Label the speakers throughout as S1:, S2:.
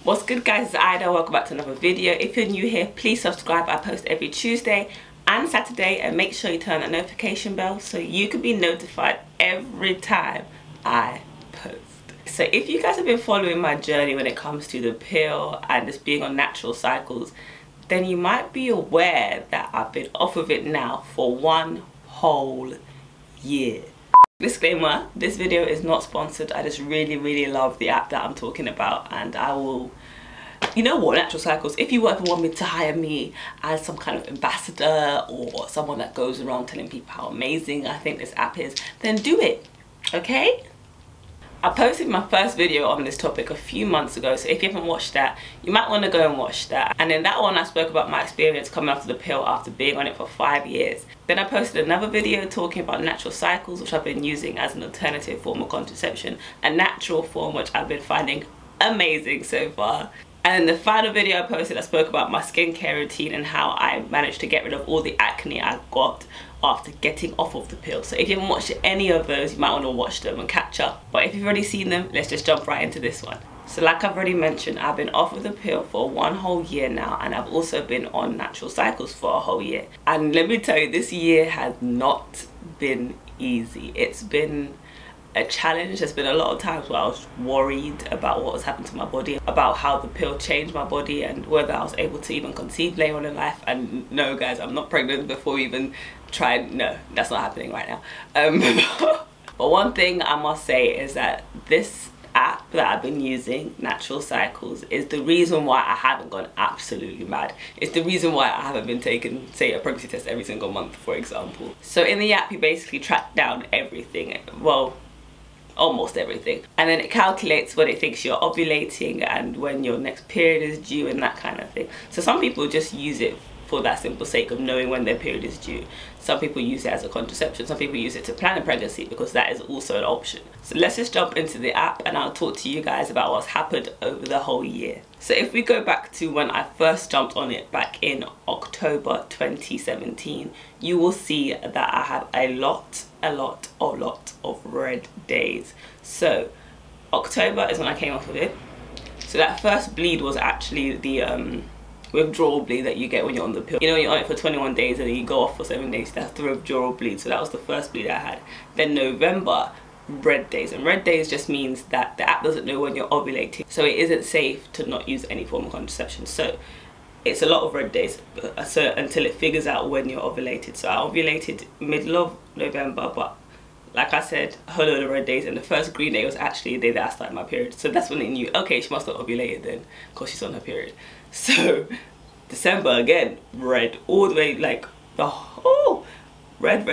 S1: What's good guys, it's Aida. Welcome back to another video. If you're new here, please subscribe. I post every Tuesday and Saturday, and make sure you turn that notification bell so you can be notified every time I post. So if you guys have been following my journey when it comes to the pill and just being on natural cycles, then you might be aware that I've been off of it now for 1 whole year. Disclaimer, this video is not sponsored. I just really love the app that I'm talking about, and I will, you know what, Natural Cycles, if you ever want me to hire me as some kind of ambassador or someone that goes around telling people how amazing I think this app is, then do it, okay? I posted my first video on this topic a few months ago, so if you haven't watched that, you might want to go and watch that. And in that one I spoke about my experience coming off the pill after being on it for 5 years. Then I posted another video talking about natural cycles, which I've been using as an alternative form of contraception, a natural form which I've been finding amazing so far. And in the final video I posted, I spoke about my skincare routine and how I managed to get rid of all the acne I got after getting off of the pill. So if you haven't watched any of those, you might want to watch them and catch up. But if you've already seen them, let's just jump right into this one. So like I've already mentioned, I've been off of the pill for 1 whole year now, and I've also been on natural cycles for a whole year. And let me tell you, this year has not been easy. It's been a challenge. There's been a lot of times where I was worried about what was happening to my body, about how the pill changed my body, and whether I was able to even conceive later on in life. And no guys, I'm not pregnant before we even tried. No, that's not happening right now. But one thing I must say is that this app that I've been using, Natural Cycles, is the reason why I haven't gone absolutely mad. It's the reason why I haven't been taking, say, a pregnancy test every single month, for example. So in the app you basically track down everything, well, almost everything, and then it calculates when it thinks you're ovulating and when your next period is due and that kind of thing. So some people just use it for that simple sake of knowing when their period is due. Some people use it as a contraception, some people use it to plan a pregnancy, because that is also an option. So let's just jump into the app and I'll talk to you guys about what's happened over the whole year. So if we go back to when I first jumped on it back in October 2017, you will see that I have a lot of red days. So October is when I came off of it. So that first bleed was actually the withdrawal bleed that you get when you're on the pill. You know, you're on it for 21 days and then you go off for 7 days. That's the withdrawal bleed. So that was the first bleed I had. Then November, red days. And red days just means that the app doesn't know when you're ovulating, so it isn't safe to not use any form of contraception. So it's a lot of red days, so until it figures out when you're ovulated. So I ovulated middle of November, but like I said, a whole load of red days, and the first green day was actually the day that I started my period. So that's when they knew, okay, she must have ovulated then, because she's on her period. So December, again, red, all the way, like the whole red,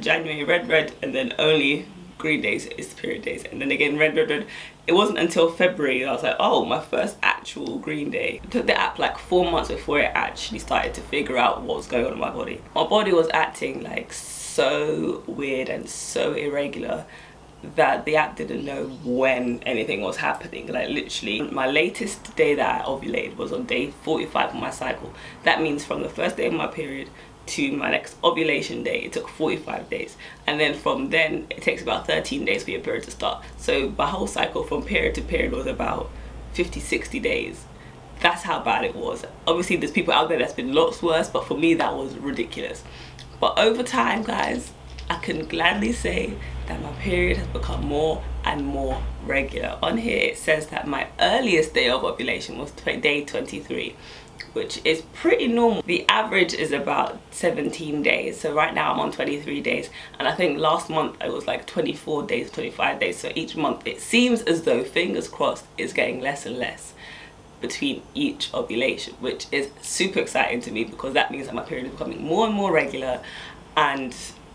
S1: January, red, and then only green days is period days, and then again red. It wasn't until February I was like, oh, my first actual green day. It took the app like 4 months before it actually started to figure out what was going on in my body. My body was acting like so weird and so irregular that the app didn't know when anything was happening. Like literally, my latest day that I ovulated was on day 45 of my cycle. That means from the first day of my period to my next ovulation day, it took 45 days, and then from then it takes about 13 days for your period to start. So my whole cycle from period to period was about 50-60 days. That's how bad it was. Obviously there's people out there that's been lots worse, but for me that was ridiculous. But over time, guys, I can gladly say that my period has become more and more regular. On here it says that my earliest day of ovulation was day 23, which is pretty normal. The average is about 17 days. So right now I'm on 23 days. And I think last month it was like 24 days, 25 days. So each month it seems as though, fingers crossed, it's getting less and less between each ovulation, which is super exciting to me, because that means that my period is becoming more and more regular. And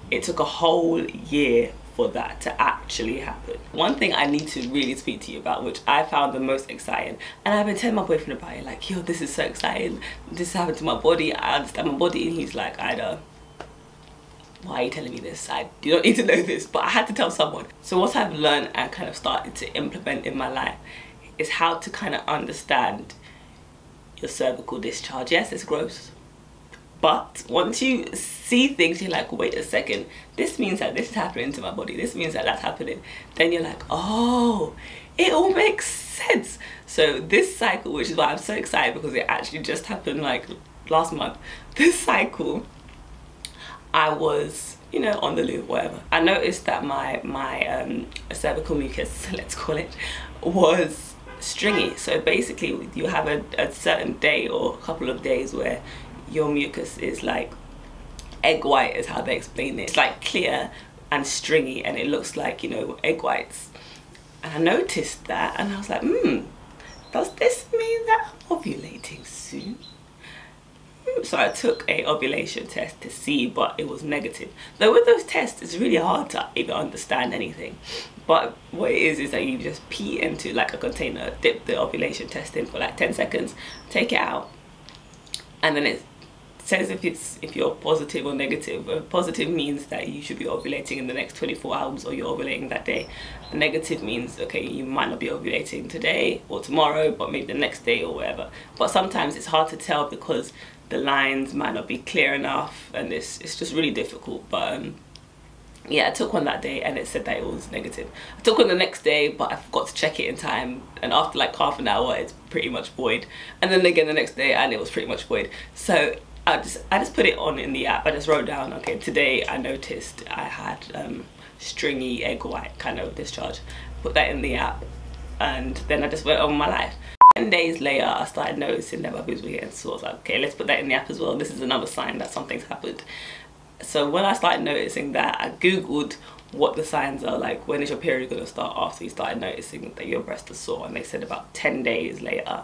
S1: it took a whole year for that to actually happen. One thing I need to really speak to you about, which I found the most exciting, and I've been telling my boyfriend about it, like, yo, this is so exciting, this happened to my body, I understand my body, and he's like, Ida, why are you telling me this? You don't need to know this, but I had to tell someone. So what I've learned and kind of started to implement in my life is how to kind of understand your cervical discharge. Yes, it's gross, But once you see things, you're like, wait a second, this means that this is happening to my body, this means that that's happening. Then you're like, oh, it all makes sense. So this cycle, which is why I'm so excited because it actually just happened like last month, this cycle, I was, you know, on the loo, whatever. I noticed that my cervical mucus, let's call it, was stringy. So basically you have a certain day or a couple of days where your mucus is like egg white, is how they explain it. It's like clear and stringy and it looks like, you know, egg whites. And I noticed that and I was like, does this mean that I'm ovulating soon? So I took a ovulation test to see, but it was negative. Though with those tests, it's really hard to even understand anything. But what it is that you just pee into like a container, dip the ovulation test in for like 10 seconds, take it out, and then it says if you're positive or negative. Positive means that you should be ovulating in the next 24 hours or you're ovulating that day. A negative means, okay, you might not be ovulating today or tomorrow, but maybe the next day or whatever. But sometimes it's hard to tell because the lines might not be clear enough and it's just really difficult. But yeah, I took one that day and it said that it was negative. I took one the next day, but I forgot to check it in time, and after like half an hour it's pretty much void, and then again the next day and it was pretty much void. So I just put it on in the app. I just wrote down, okay, today I noticed I had stringy egg white kind of discharge. Put that in the app and then I just went on with my life. 10 days later I started noticing that my boobs were getting sore. I was like, okay, let's put that in the app as well. This is another sign that something's happened. So when I started noticing that, I googled what the signs are, like when is your period going to start after you started noticing that your breasts are sore, and they said about 10 days later.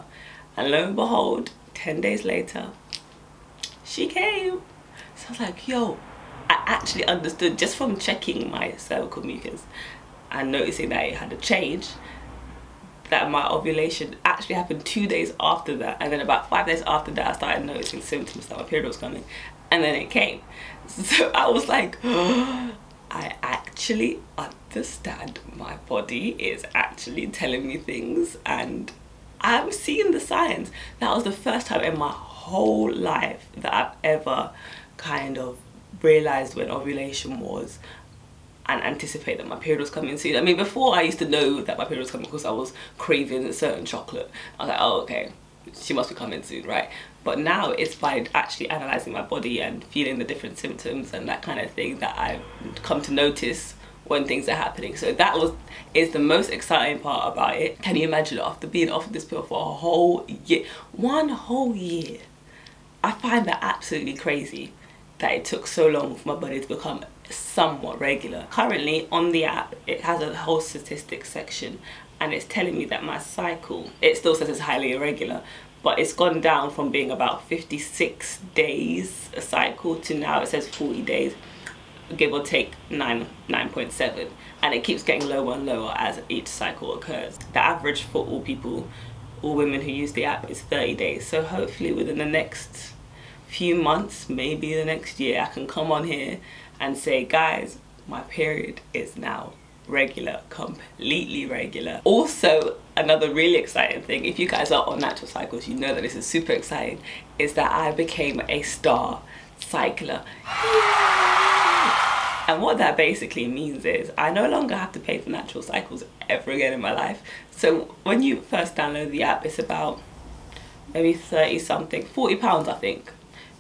S1: And lo and behold, 10 days later she came. So I was like, yo, I actually understood just from checking my cervical mucus and noticing that it had a change, that my ovulation actually happened 2 days after that, and then about 5 days after that I started noticing symptoms that my period was coming, and then it came. So I was like, oh, I actually understand. My body is actually telling me things and I'm seeing the signs. That was the first time in my whole life that I've ever kind of realized when ovulation was and anticipate that my period was coming soon. I mean, before I used to know that my period was coming because I was craving a certain chocolate. I was like, oh, okay, she must be coming soon, right? But now it's by actually analysing my body and feeling the different symptoms and that kind of thing that I've come to notice when things are happening. So that is the most exciting part about it. Can you imagine, after being offered this pill for a whole year, 1 whole year? I find that absolutely crazy that it took so long for my body to become somewhat regular. Currently on the app, it has a whole statistics section and it's telling me that my cycle, it still says it's highly irregular, but it's gone down from being about 56 days a cycle to now it says 40 days, give or take 9.7, and it keeps getting lower and lower as each cycle occurs. The average for all people, all women who use the app, is 30 days. So hopefully within the next few months, maybe the next year, I can come on here and say, guys, my period is now regular, completely regular. Also, another really exciting thing, if you guys are on natural cycles, you know that this is super exciting, is that I became a star cycler. Yay! And what that basically means is I no longer have to pay for natural cycles ever again in my life. So when you first download the app, it's about maybe 30 something, £40 I think.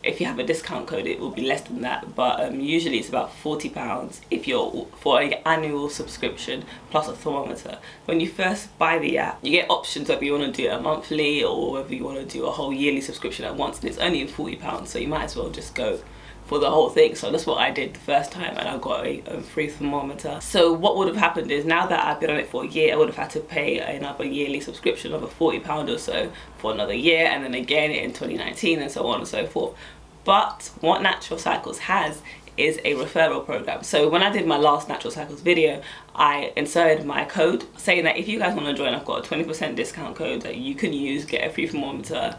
S1: If you have a discount code, it will be less than that, but usually it's about £40 if you're for an annual subscription plus a thermometer. When you first buy the app, you get options whether you want to do it monthly or whether you want to do a whole yearly subscription at once, and it's only £40, so you might as well just go for the whole thing. So that's what I did the first time, and I got a free thermometer. So what would have happened is, now that I've been on it for a year, I would have had to pay another yearly subscription of a £40 or so for another year, and then again in 2019, and so on and so forth. But what Natural Cycles has is a referral program. So when I did my last Natural Cycles video, I inserted my code saying that if you guys want to join, I've got a 20% discount code that you can use, get a free thermometer.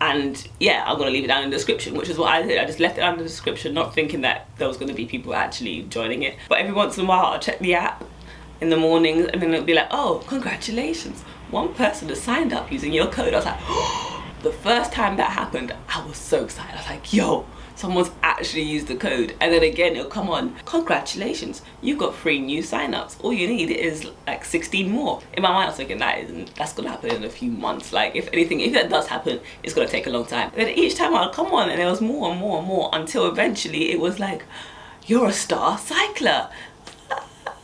S1: And yeah, I'm going to leave it down in the description, which is what I did. I just left it down in the description, not thinking that there was going to be people actually joining it. But every once in a while, I'll check the app in the mornings and then it'll be like, oh, congratulations, one person has signed up using your code. I was like, oh, The first time that happened, I was so excited. I was like, yo, someone's actually used the code. And then again, it'll come on, congratulations, you got 3 new signups. All you need is like 16 more. In my mind, I was thinking that's gonna happen in a few months. Like, if anything, if that does happen, it's gonna take a long time. And then each time I'll come on and there was more and more and more, until eventually it was like, you're a star cycler.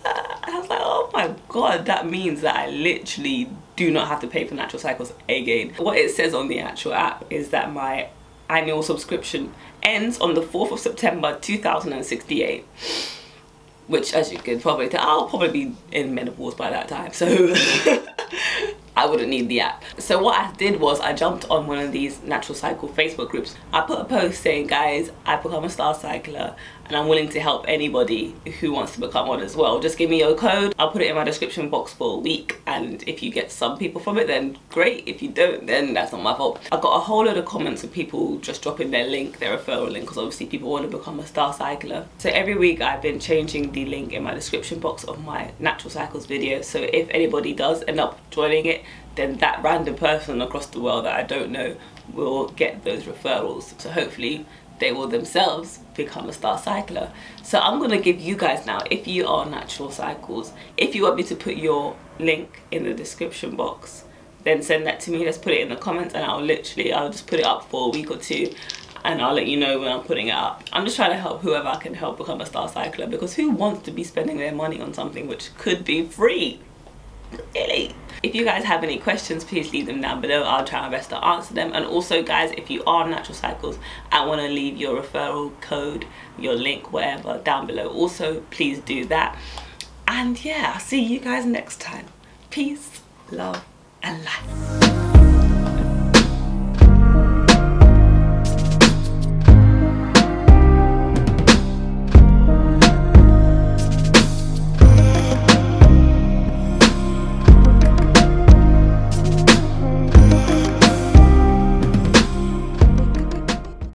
S1: And I was like, oh my god, that means that I literally do not have to pay for natural cycles again. What it says on the actual app is that my annual subscription ends on the 4th of September 2068, which, as you can probably tell, I'll probably be in menopause by that time, so I wouldn't need the app. So what I did was I jumped on one of these natural cycle Facebook groups. I put a post saying, guys, I've become a star cycler and I'm willing to help anybody who wants to become one as well. Just give me your code. I'll put it in my description box for a week, and if you get some people from it, then great. If you don't, then that's not my fault. I got a whole load of comments of people just dropping their link, their referral link, because obviously people want to become a star cycler. So every week I've been changing the link in my description box of my natural cycles video, so if anybody does end up joining it, then that random person across the world that I don't know will get those referrals. So hopefully they will themselves become a star cycler. So I'm going to give you guys now, if you are natural cycles, if you want me to put your link in the description box, then send that to me. Let's put it in the comments, and I'll just put it up for a week or two, and I'll let you know when I'm putting it up. I'm just trying to help whoever I can help become a star cycler, because who wants to be spending their money on something which could be free? Really? If you guys have any questions, please leave them down below. I'll try my best to answer them. And also, guys, if you are natural cycles and want to leave your referral code, your link, whatever, down below, also please do that. And yeah, I'll see you guys next time. Peace, love and light.